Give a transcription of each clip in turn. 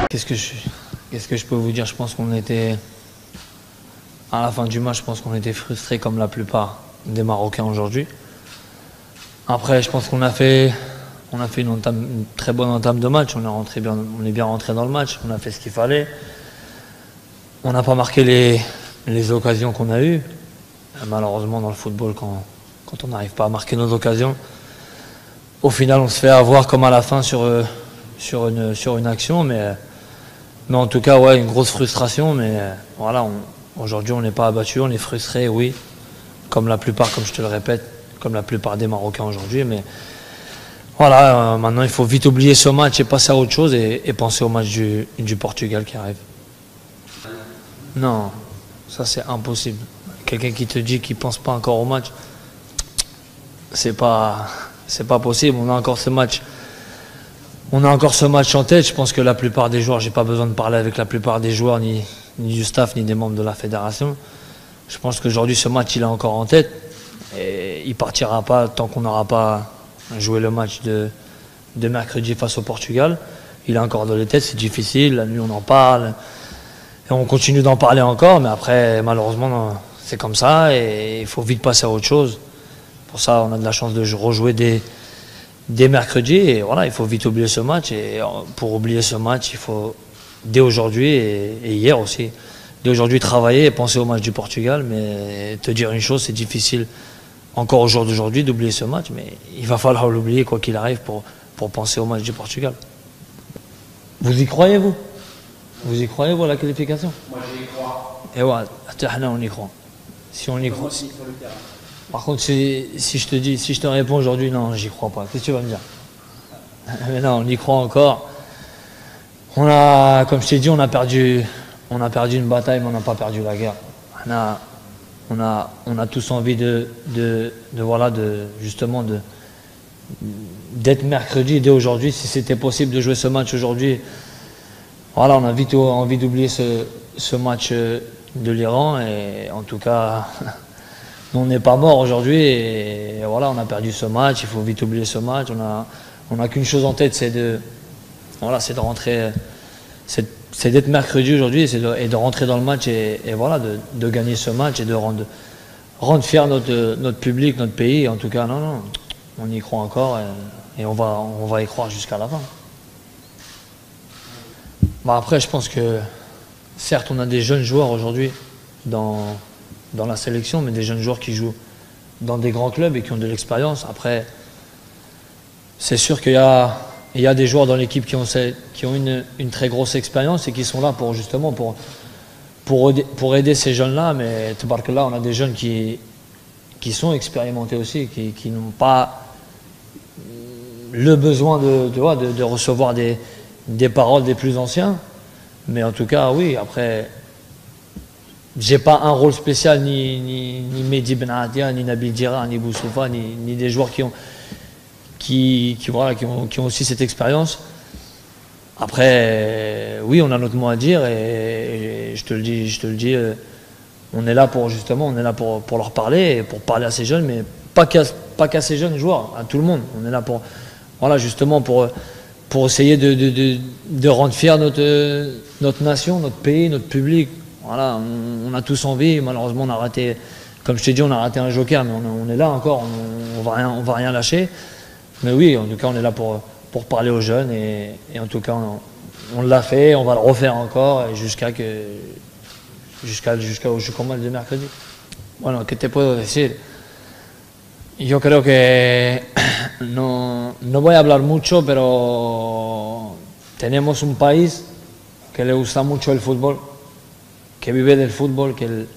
Qu'est-ce que je peux vous dire? Je pense qu'on était, à la fin du match, je pense qu'on était frustrés comme la plupart des Marocains aujourd'hui. Après, je pense qu'on a fait une très bonne entame de match. On est bien rentré dans le match. On a fait ce qu'il fallait. On n'a pas marqué les occasions qu'on a eues. Malheureusement, dans le football, quand on n'arrive pas à marquer nos occasions, au final, on se fait avoir comme à la fin sur une action. Mais en tout cas, ouais, une grosse frustration. Mais voilà, aujourd'hui, on n'est pas abattu, on est frustré, oui. Comme la plupart, comme je te le répète, comme la plupart des Marocains aujourd'hui. Mais voilà, maintenant, il faut vite oublier ce match et passer à autre chose et penser au match du Portugal qui arrive. Non, ça c'est impossible. Quelqu'un qui te dit qu'il ne pense pas encore au match, c'est pas possible. On a encore ce match en tête. Je pense que la plupart des joueurs, j'ai pas besoin de parler avec la plupart des joueurs, ni du staff, ni des membres de la fédération. Je pense qu'aujourd'hui, ce match, il est encore en tête. Et il ne partira pas tant qu'on n'aura pas joué le match de mercredi face au Portugal. Il est encore dans les têtes, c'est difficile. La nuit, on en parle. Et on continue d'en parler encore. Mais après, malheureusement, c'est comme ça. Et il faut vite passer à autre chose. Pour ça, on a de la chance de rejouer dès mercredi. Et voilà, il faut vite oublier ce match. Et pour oublier ce match, il faut, dès aujourd'hui et hier aussi, dès aujourd'hui travailler et penser au match du Portugal. Mais te dire une chose, c'est difficile encore au jour d'aujourd'hui d'oublier ce match. Mais il va falloir l'oublier quoi qu'il arrive pour penser au match du Portugal. Vous y croyez, vous? Vous y croyez, vous, à la qualification? Moi, j'y crois. Et ouais, on y croit. Si on y croit. Par contre, si je te réponds aujourd'hui, non, j'y crois pas. Qu'est-ce que tu vas me dire? Mais non, on y croit encore. Comme je t'ai dit, on a perdu une bataille, mais on n'a pas perdu la guerre. On a tous envie justement d'être mercredi dès aujourd'hui. Si c'était possible de jouer ce match aujourd'hui, voilà, on a vite envie d'oublier ce match de l'Iran. Et en tout cas, on n'est pas mort aujourd'hui. Et voilà, on a perdu ce match. Il faut vite oublier ce match. On n'a qu'une chose en tête, c'est de rentrer. C'est d'être mercredi aujourd'hui et de rentrer dans le match et voilà, de gagner ce match et de rendre fier notre public, notre pays. En tout cas, non, on y croit encore et on va y croire jusqu'à la fin. Après, je pense que certes, on a des jeunes joueurs aujourd'hui dans la sélection, mais des jeunes joueurs qui jouent dans des grands clubs et qui ont de l'expérience. Après, c'est sûr qu'il y a des joueurs dans l'équipe qui ont une très grosse expérience et qui sont là pour aider ces jeunes-là. Mais là, on a des jeunes qui sont expérimentés aussi, qui n'ont pas le besoin de recevoir des paroles des plus anciens. Mais en tout cas, oui, après, j'ai pas un rôle spécial, ni Mehdi Benatia, ni Nabil Djira, ni Boussoufa, ni des joueurs qui ont aussi cette expérience. Après, oui, on a notre mot à dire et je te le dis, on est là pour leur parler et pour parler à ces jeunes, mais pas qu'à ces jeunes joueurs, à tout le monde. On est là pour essayer de rendre fier notre nation, notre pays, notre public. Voilà, on a tous envie. Malheureusement, on a raté, comme je t'ai dit, on a raté un joker, mais on est là encore, on va rien lâcher. Mais oui, en tout cas, on est là pour parler aux jeunes et en tout cas, on l'a fait, on va le refaire encore jusqu'au match de mercredi. Bueno, ¿qué te puedo decir? Yo creo que no voy a hablar mucho, pero tenemos un país que le gusta mucho el fútbol, que vive del fútbol, que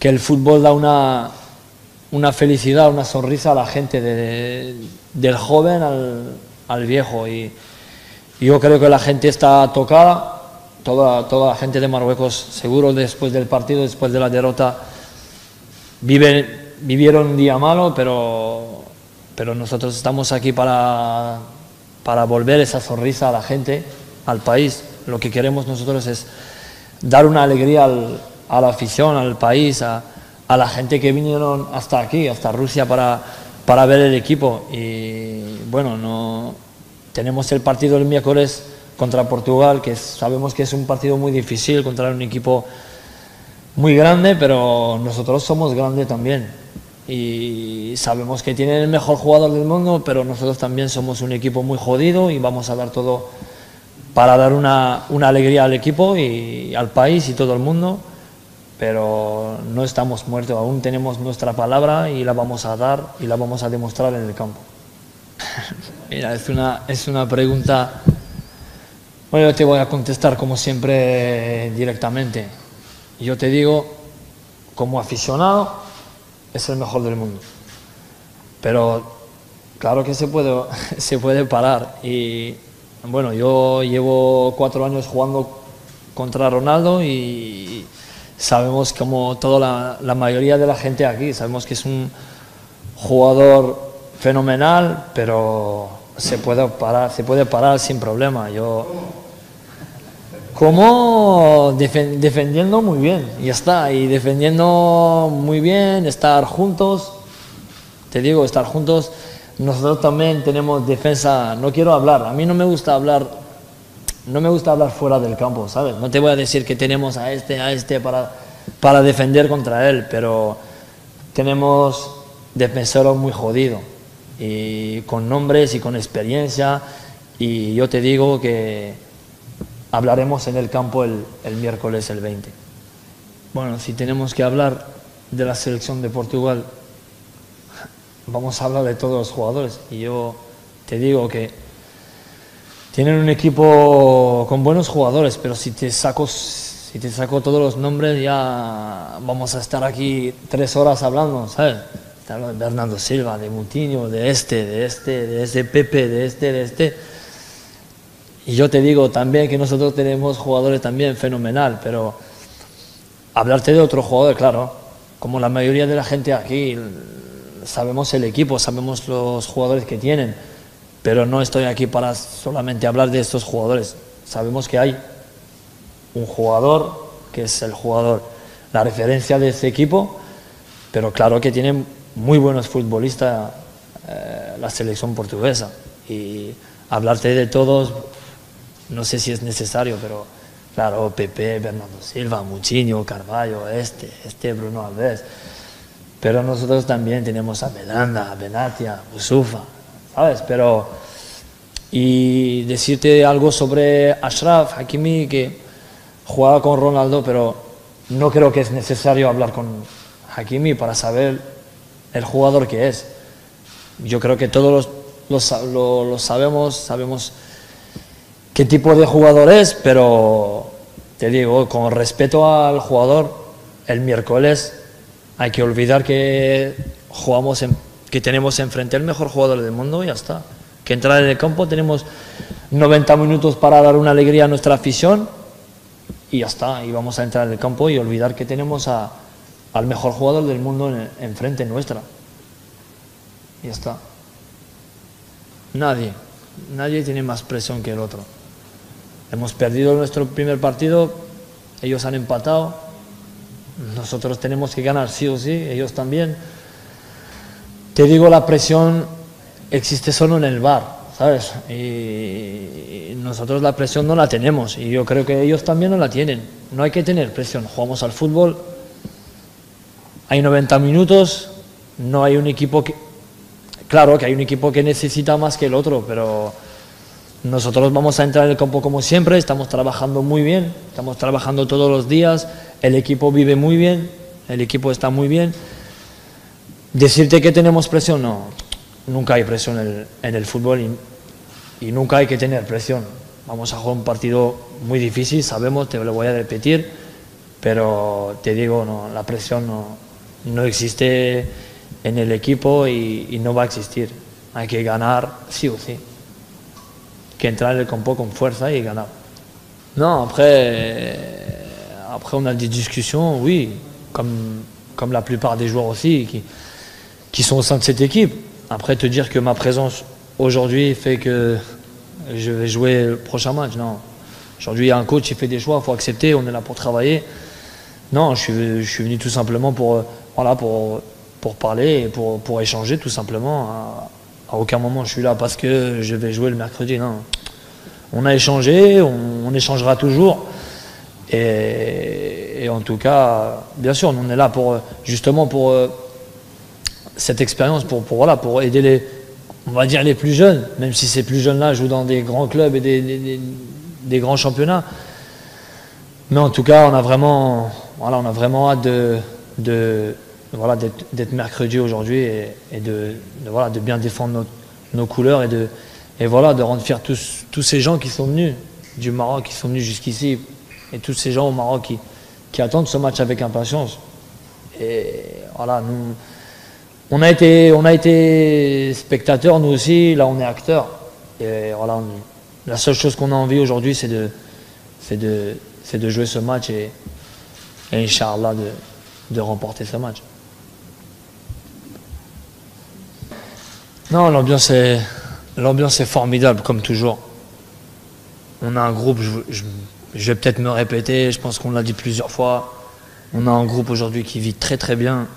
el fútbol da una felicidad, una sonrisa a la gente, del joven al viejo. Y yo creo que la gente está tocada, toda la gente de Marruecos, seguro después del partido, después de la derrota, vivieron un día malo, pero nosotros estamos aquí para volver esa sonrisa a la gente, al país. Lo que queremos nosotros es dar una alegría a la afición, al país, a a la gente que vinieron hasta aquí, hasta Rusia, para ver el equipo. Y bueno, no tenemos el partido el miércoles contra Portugal, que sabemos que es un partido muy difícil contra un equipo muy grande, pero nosotros somos grandes también. Y sabemos que tienen el mejor jugador del mundo, pero nosotros también somos un equipo muy jodido y vamos a dar todo para dar una alegría al equipo y al país y todo el mundo. Pero no estamos muertos, aún tenemos nuestra palabra y la vamos a dar y la vamos a demostrar en el campo. Mira, es una pregunta. Bueno, yo te voy a contestar como siempre directamente. Yo te digo, como aficionado, es el mejor del mundo. Pero claro que se puede parar. Y bueno, yo llevo 4 años jugando contra Ronaldo y sabemos, como toda la mayoría de la gente aquí, sabemos que es un jugador fenomenal, pero se puede parar sin problema. Como defendiendo muy bien, y ya está, y defendiendo muy bien, estar juntos, te digo, estar juntos. Nosotros también tenemos defensa. No quiero hablar, a mí no me gusta hablar fuera del campo, ¿sabes? No te voy a decir que tenemos a este para defender contra él, pero tenemos defensores muy jodidos, y con nombres y con experiencia, y yo te digo que hablaremos en el campo el miércoles el 20. Bueno, si tenemos que hablar de la selección de Portugal, vamos a hablar de todos los jugadores, y yo te digo que tienen un equipo con buenos jugadores, pero si te saco todos los nombres, ya vamos a estar aquí 3 horas hablando, ¿sabes? Te hablo de Bernardo Silva, de Moutinho, de este Pepe, de este. Y yo te digo también que nosotros tenemos jugadores también fenomenal, pero hablarte de otro jugador, claro, como la mayoría de la gente aquí, sabemos el equipo, sabemos los jugadores que tienen, pero no estoy aquí para solamente hablar de estos jugadores. Sabemos que hay un jugador que es el jugador, la referencia de este equipo, pero claro que tiene muy buenos futbolistas la selección portuguesa, y hablarte de todos no sé si es necesario, pero claro, Pepe, Bernardo Silva, Moutinho, Carvalho, Bruno Alves, pero nosotros también tenemos a Belanda, a Benatia, Usufa, ¿sabes? Pero, y decirte algo sobre Achraf Hakimi, que jugaba con Ronaldo, pero no creo que es necesario hablar con Hakimi para saber el jugador que es. Yo creo que todos lo sabemos qué tipo de jugador es, pero te digo, con respeto al jugador, el miércoles hay que olvidar que que tenemos enfrente el mejor jugador del mundo y ya está. Que entrar en el campo, tenemos 90 minutos para dar una alegría a nuestra afición y ya está. Y vamos a entrar en el campo y olvidar que tenemos al mejor jugador del mundo enfrente nuestra. Y ya está. Nadie tiene más presión que el otro. Hemos perdido nuestro primer partido, ellos han empatado, nosotros tenemos que ganar sí o sí, ellos también. Te digo, la presión existe solo en el bar, ¿sabes? Y nosotros la presión no la tenemos, y yo creo que ellos también no la tienen. No hay que tener presión, jugamos al fútbol, hay 90 minutos, no hay un equipo que... Claro que hay un equipo que necesita más que el otro, pero nosotros vamos a entrar en el campo como siempre, estamos trabajando muy bien, estamos trabajando todos los días, el equipo vive muy bien, el equipo está muy bien. Decirte que tenemos presión, no, nunca hay presión en el fútbol y nunca hay que tener presión. Vamos a jugar un partido muy difícil, sabemos, te lo voy a repetir, pero te digo, no, la presión no existe en el equipo y no va a existir. Hay que ganar sí o sí. Que entrar en el campo con fuerza y ganar. Non, après on a des discussions, oui, comme la plupart des joueurs aussi qui sont au sein de cette équipe. Après, te dire que ma présence aujourd'hui fait que je vais jouer le prochain match, non. Aujourd'hui, il y a un coach qui fait des choix, il faut accepter, on est là pour travailler. Non, je suis venu tout simplement pour, voilà, pour parler et pour échanger tout simplement. À aucun moment je suis là parce que je vais jouer le mercredi. Non. On a échangé, on échangera toujours. Et en tout cas, bien sûr, on est là pour justement pour cette expérience, voilà, pour aider on va dire les plus jeunes, même si ces plus jeunes-là jouent dans des grands clubs et des grands championnats. Mais en tout cas, on a vraiment hâte voilà, d'être mercredi aujourd'hui et voilà, de bien défendre nos couleurs et voilà, de rendre fiers tous ces gens qui sont venus du Maroc, qui sont venus jusqu'ici, et tous ces gens au Maroc qui attendent ce match avec impatience. Et voilà, nous, on a été spectateurs, nous aussi, là on est acteurs. Et voilà, la seule chose qu'on a envie aujourd'hui, c'est de jouer ce match et Inch'Allah de remporter ce match. Non, l'ambiance est formidable, comme toujours. On a un groupe, je vais peut-être me répéter, je pense qu'on l'a dit plusieurs fois. On a un groupe aujourd'hui qui vit très très bien.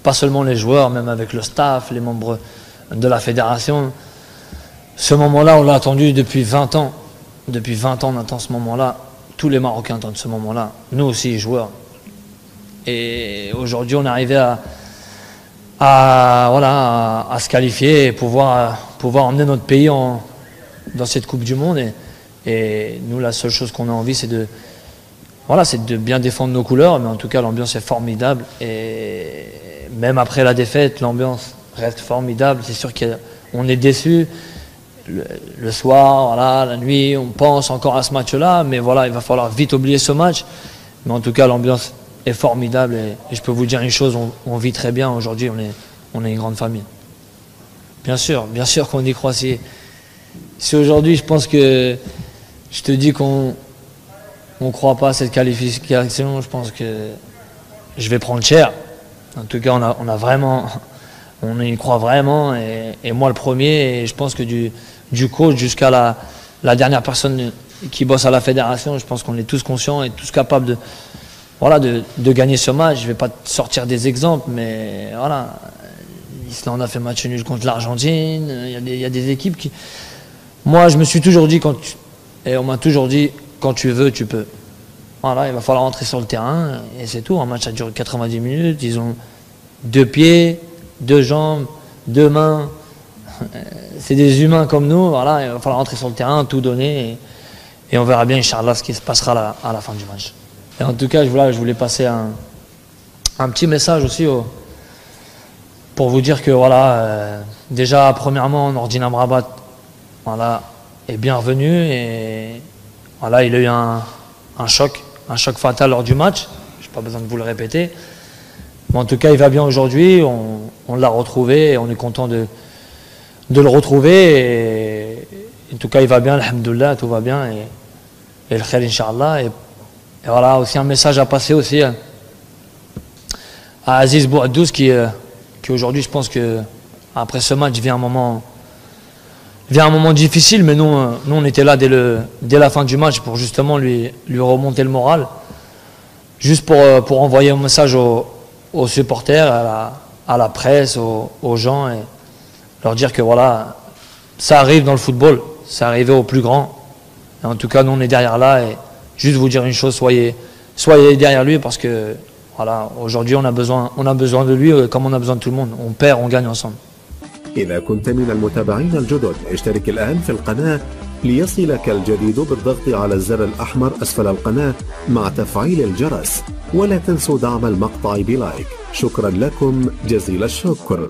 Pas seulement les joueurs, même avec le staff, les membres de la fédération. Ce moment-là, on l'a attendu depuis 20 ans. Depuis 20 ans, on attend ce moment-là. Tous les Marocains attendent ce moment-là. Nous aussi, les joueurs. Et aujourd'hui, on est arrivé à se qualifier et pouvoir emmener notre pays dans cette Coupe du Monde. Et nous, la seule chose qu'on a envie, c'est de bien défendre nos couleurs. Mais en tout cas, l'ambiance est formidable. Et même après la défaite, l'ambiance reste formidable. C'est sûr qu'on est déçus. Le soir, voilà, la nuit, on pense encore à ce match-là. Mais voilà, il va falloir vite oublier ce match. Mais en tout cas, l'ambiance est formidable. Et je peux vous dire une chose, on vit très bien. Aujourd'hui, on est une grande famille. Bien sûr qu'on y croit. Si aujourd'hui, je pense que je te dis qu'on ne croit pas à cette qualification, je pense que je vais prendre cher. En tout cas, on y croit vraiment. Et moi, le premier, et je pense que du coach jusqu'à la dernière personne qui bosse à la fédération, je pense qu'on est tous conscients et tous capables de gagner ce match. Je ne vais pas te sortir des exemples, mais voilà, l'Islande a fait match nul contre l'Argentine. Il y a des équipes qui... Moi, je me suis toujours dit, et on m'a toujours dit, quand tu veux, tu peux. Voilà, il va falloir rentrer sur le terrain et c'est tout. Un match a duré 90 minutes. Ils ont 2 pieds, 2 jambes, 2 mains. C'est des humains comme nous. Voilà, il va falloir rentrer sur le terrain, tout donner et on verra bien, Inch'Allah, ce qui se passera à la fin du match. Et en tout cas, je voulais passer un petit message aussi pour vous dire que voilà, déjà premièrement, Nordin Amrabat, voilà, est bien revenu et voilà, il a eu un choc fatal lors du match. Je n'ai pas besoin de vous le répéter. Mais en tout cas, il va bien aujourd'hui. On l'a retrouvé et on est content de le retrouver. Et en tout cas, il va bien, alhamdoulilah, tout va bien. Et le khayr, Inch'Allah. Et voilà, aussi un message à passer aussi à Aziz Bouaddouz qui aujourd'hui, je pense que après ce match, vient un moment difficile, mais nous on était là dès la fin du match pour justement lui remonter le moral, juste pour envoyer un message aux supporters, à la presse, aux gens, et leur dire que voilà, ça arrive dans le football, ça arrive aux plus grands. Et en tout cas, nous on est derrière là, et juste vous dire une chose, soyez derrière lui, parce que voilà, aujourd'hui on a besoin de lui comme on a besoin de tout le monde. On perd, on gagne ensemble. إذا كنت من المتابعين الجدد اشترك الآن في القناة ليصلك الجديد بالضغط على الزر الأحمر أسفل القناة مع تفعيل الجرس، ولا تنسوا دعم المقطع بلايك. شكرا لكم جزيل الشكر.